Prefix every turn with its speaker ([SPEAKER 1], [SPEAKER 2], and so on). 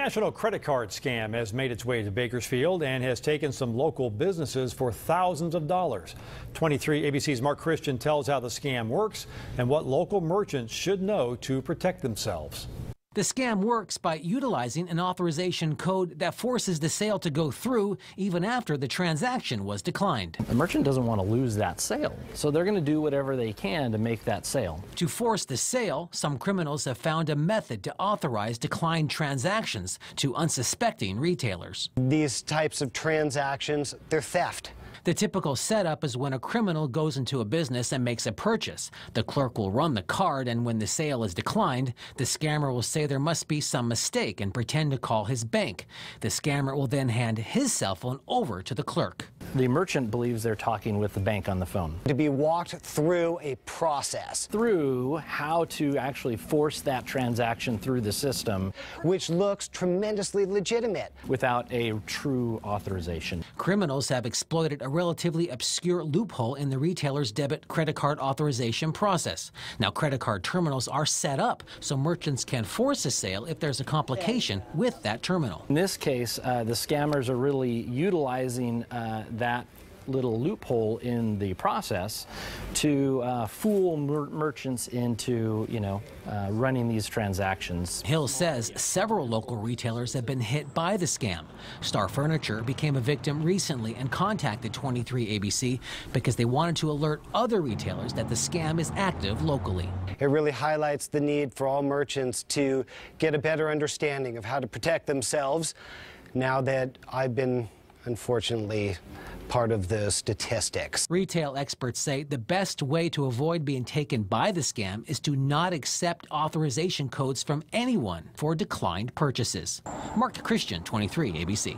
[SPEAKER 1] National credit card scam has made its way to Bakersfield and has taken some local businesses for thousands of dollars. 23 ABC's Mark Christian tells how the scam works and what local merchants should know to protect themselves.
[SPEAKER 2] The scam works by utilizing an authorization code that forces the sale to go through even after the transaction was declined.
[SPEAKER 3] The merchant doesn't want to lose that sale, so they're going to do whatever they can to make that sale.
[SPEAKER 2] To force the sale, some criminals have found a method to authorize declined transactions to unsuspecting retailers.
[SPEAKER 4] These types of transactions, they're theft.
[SPEAKER 2] The typical setup is when a criminal goes into a business and makes a purchase. The clerk will run the card, and when the sale is declined, the scammer will say there must be some mistake and pretend to call his bank. The scammer will then hand his cell phone over to the clerk.
[SPEAKER 3] The merchant believes they're talking with the bank on the phone.
[SPEAKER 4] To be walked through a process.
[SPEAKER 3] Through how to actually force that transaction through the system.
[SPEAKER 4] Which looks tremendously legitimate.
[SPEAKER 3] Without a true authorization.
[SPEAKER 2] Criminals have exploited a relatively obscure loophole in the retailer's debit credit card authorization process. Now, credit card terminals are set up so merchants can force a sale if there's a complication with that terminal.
[SPEAKER 3] In this case, the scammers are really utilizing that little loophole in the process to fool merchants into, running these transactions.
[SPEAKER 2] Hill says several local retailers have been hit by the scam. Star Furniture became a victim recently and contacted 23 ABC because they wanted to alert other retailers that the scam is active locally.
[SPEAKER 4] It really highlights the need for all merchants to get a better understanding of how to protect themselves now that I've been, unfortunately, part of the statistics.
[SPEAKER 2] Retail experts say the best way to avoid being taken by the scam is to not accept authorization codes from anyone for declined purchases. Mark Christian, 23 ABC.